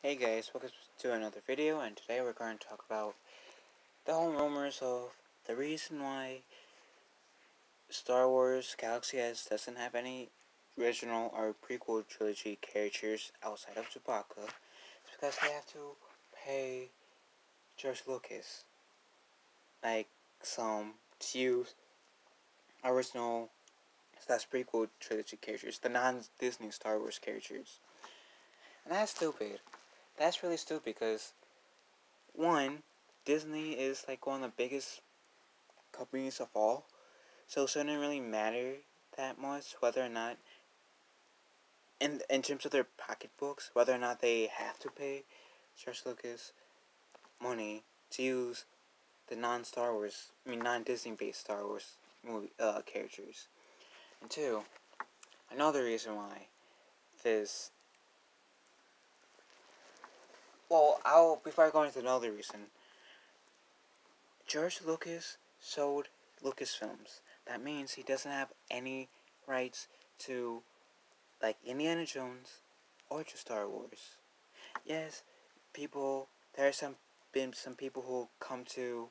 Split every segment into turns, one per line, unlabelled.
Hey guys, welcome to another video, and today we're going to talk about the whole rumors of the reason why Star Wars Galaxy Edge doesn't have any original or prequel trilogy characters outside of Chewbacca. It's because they have to pay George Lucas, like some to use original slash prequel trilogy characters, the non-Disney Star Wars characters. And that's stupid. That's really stupid because, one, Disney is like one of the biggest companies of all, so it shouldn't really matter that much whether or not, in terms of their pocketbooks, whether or not they have to pay George Lucas money to use the non-Disney based Star Wars movie characters. And two, another reason why this. Well, before I go into another reason, George Lucas sold Lucasfilms. That means he doesn't have any rights to, like, Indiana Jones or to Star Wars. Yes, there have been some people who come to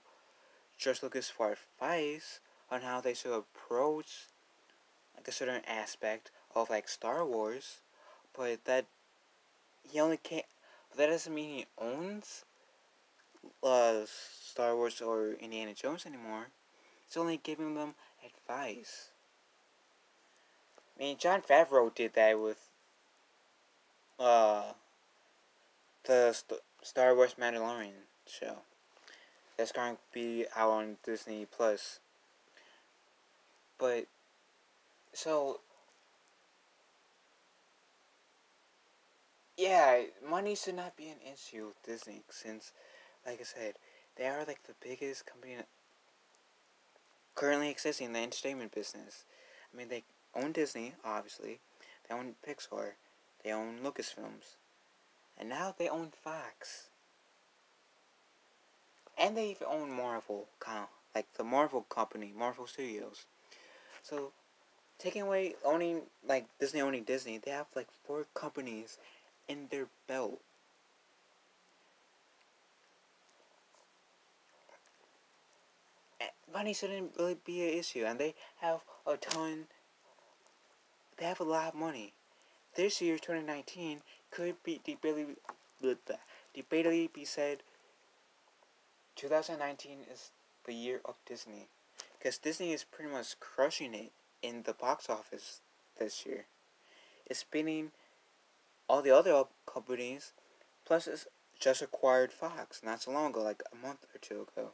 George Lucas for advice on how they should approach like a certain aspect of like Star Wars, but he only can't. But that doesn't mean he owns Star Wars or Indiana Jones anymore. He's only giving them advice. I mean, Jon Favreau did that with uh the Star Wars Mandalorian show. That's going to be out on Disney Plus. But so yeah, money should not be an issue with Disney since, like I said, they are like the biggest company currently existing in the entertainment business. I mean, they own Disney, obviously. They own Pixar. They own Lucasfilms. And now they own Fox. And they even own Marvel, kind of like the Marvel company, Marvel Studios. So, taking away owning, like Disney owning Disney, they have like 4 companies in their belt. Money shouldn't really be an issue, and they have a ton. They have a lot of money. This year, 2019, could be debatably be said 2019 is the year of Disney, because Disney is pretty much crushing it in the box office this year. It's beating all the other companies, plus it's just acquired Fox not so long ago, like a month or two ago.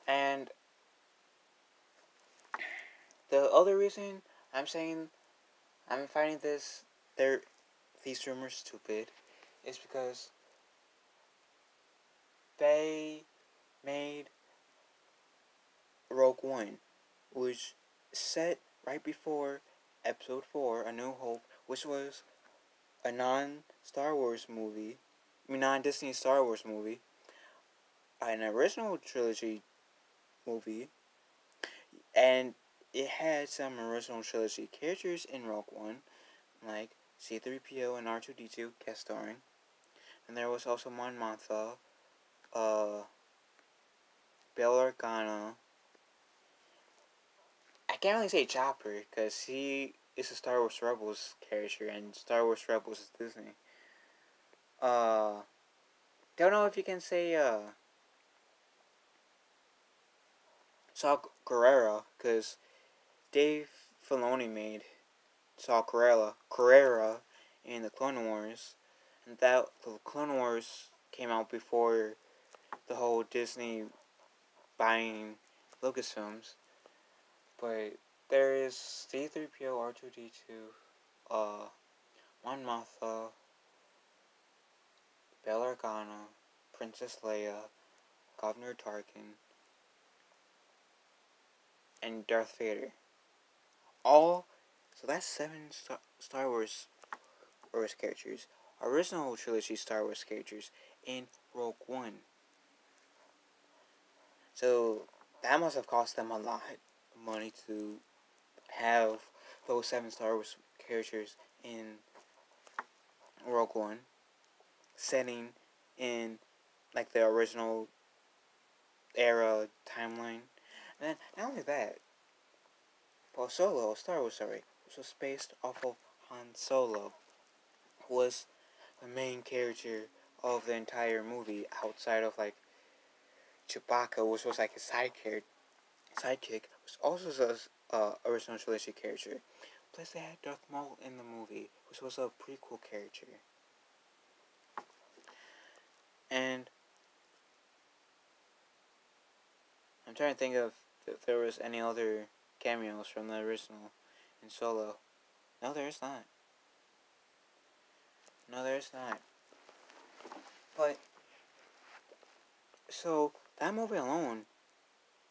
And the other reason I'm saying I'm finding these rumors stupid is because they made Rogue One, which set right before Episode 4, A New Hope, which was a non-Star Wars movie, non-Disney Star Wars movie, an original trilogy movie, and it had some original trilogy characters in Rogue One, like C-3PO and R2-D2 guest starring, and there was also Mon Mothma, Bail Organa. I can't really say Chopper because he is a Star Wars Rebels character, and Star Wars Rebels is Disney. Uh, don't know if you can say Saw Gerrera because Dave Filoni made Saw Gerrera in the Clone Wars, and that the Clone Wars came out before the whole Disney buying Lucasfilms. But there is C-3PO, R2-D2, Mon Mothma, Bail Organa, Princess Leia, Governor Tarkin, and Darth Vader. So that's 7 Star Wars characters, original trilogy Star Wars characters in Rogue One. So that must have cost them a lot of money to have those 7 Star Wars characters in Rogue One, setting in like the original era timeline. And then not only that, but Solo, a Star Wars story, which was based off of Han Solo, who was the main character of the entire movie outside of like Chewbacca, which was like his sidekick, which also was a original trilogy character. Plus, they had Darth Maul in the movie, which was a prequel character. And I'm trying to think of if there was any other cameos from the original in Solo. No, there's not. No, there's not. But, so, that movie alone,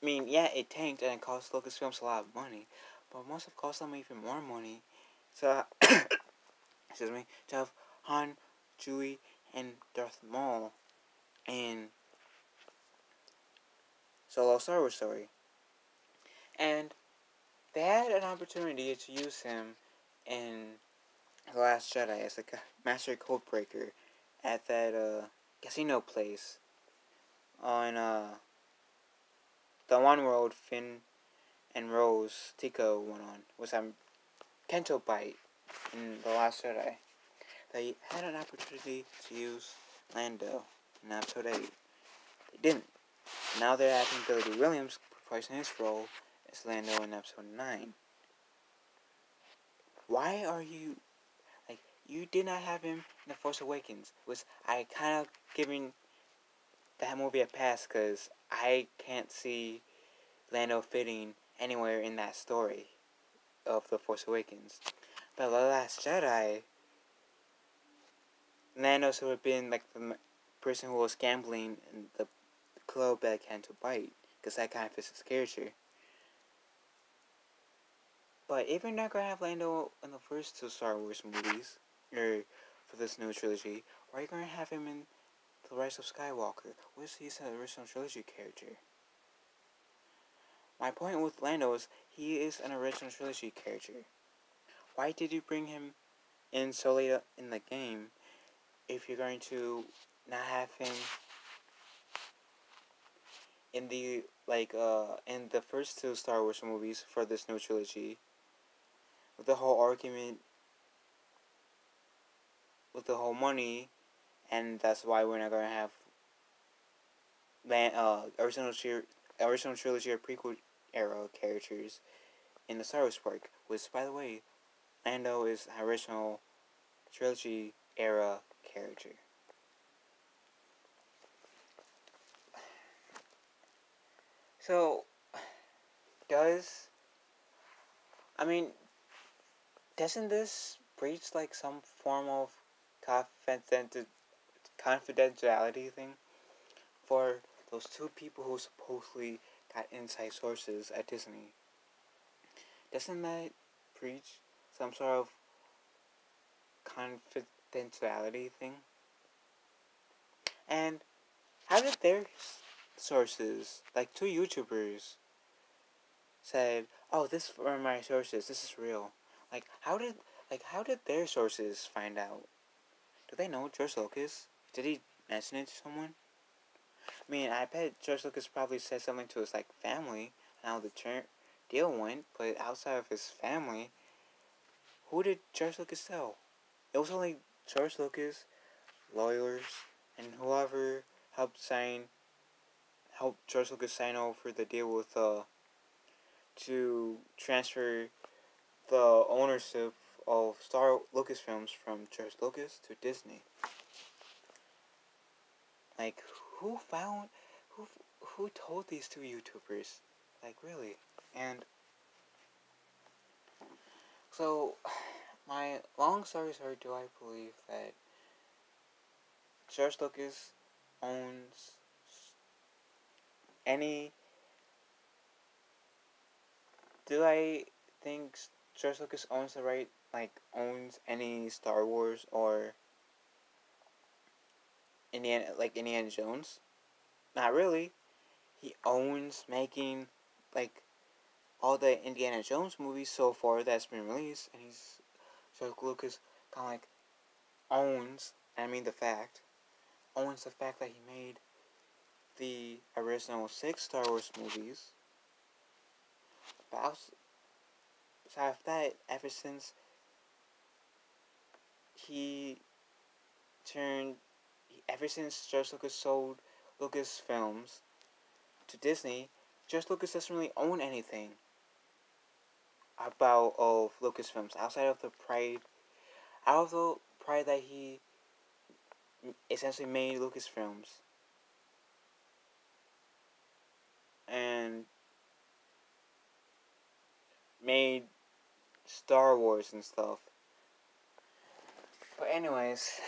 I mean, yeah, it tanked and it cost Lucasfilms a lot of money, but it must have cost them even more money to, excuse me, to have Han, Chewie, and Darth Maul in Solo Star Wars story. And they had an opportunity to use him in The Last Jedi as a master codebreaker at that casino place on the one world Finn and Rose Tico went on, was Kento Bite in The Last Jedi. They had an opportunity to use Lando in episode 8. They didn't. Now they're having Billy D. Williams reprising his role as Lando in episode 9. Why are you... Like, you did not have him in The Force Awakens. I kind of giving that movie a pass because I can't see Lando fitting anywhere in that story of The Force Awakens. But The Last Jedi, Lando should have been like the person who was gambling in the club at Canto Bite, because that kind of fits his character. But if you're not gonna have Lando in the first 2 Star Wars movies, or for this new trilogy, why are you gonna have him in The Rise of Skywalker? He's an original trilogy character. My point with Lando is he is an original trilogy character. Why did you bring him in so late in the game if you're going to not have him in the in the first 2 Star Wars movies for this new trilogy? With the whole argument with the whole money, and that's why we're not gonna have original trilogy or prequel era characters in the Star Wars park. Which, by the way, Lando is an original trilogy era character. So, doesn't this breach like some form of confidentiality thing for those 2 people who supposedly got inside sources at Disney? Doesn't that breach some sort of confidentiality thing? And how did their sources, like 2 YouTubers, said, "Oh, this are my sources. This is real." How did their sources find out? Do they know George Lucas? Did he mention it to someone? I mean, I bet George Lucas probably said something to his family and how the deal went. But outside of his family, who did George Lucas tell? It was only George Lucas, lawyers, and whoever helped George Lucas sign over the deal with to transfer the ownership of Lucasfilms from George Lucas to Disney. Who told these 2 YouTubers? Really? And so, my long story short, do I believe that George Lucas owns any... Do I think George Lucas owns the right, owns any Star Wars or Indiana Jones? Not really. He owns making, all the Indiana Jones movies so far that's been released, and George Lucas kind of owns, I mean the fact, owns the fact that he made the original 6 Star Wars movies. But outside of that, he ever since George Lucas sold Lucasfilms to Disney, George Lucas doesn't really own anything of Lucasfilms outside of the pride that he essentially made Lucasfilms and made Star Wars and stuff. But anyways,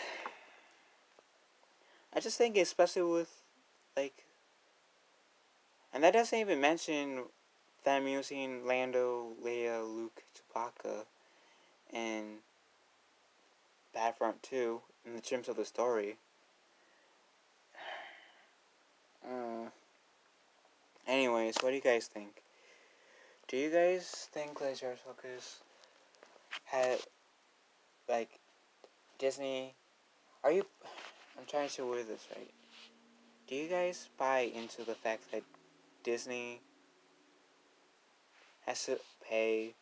I just think especially with like, and that doesn't even mention them using Lando, Leia, Luke, Chewbacca, and Battlefront 2 in the terms of the story. Anyways, what do you guys think? Do you guys think that George Lucas had, like, Disney... I'm trying to word this right. Do you guys buy into the fact that Disney has to pay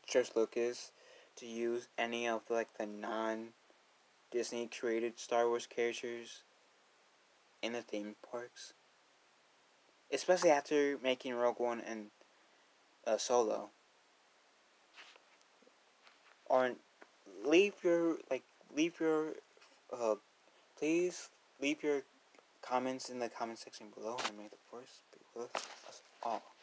George Lucas to use any of the non-Disney created Star Wars characters in the theme parks? Especially after making Rogue One and Solo. Or please leave your comments in the comment section below, and may the force be with us all.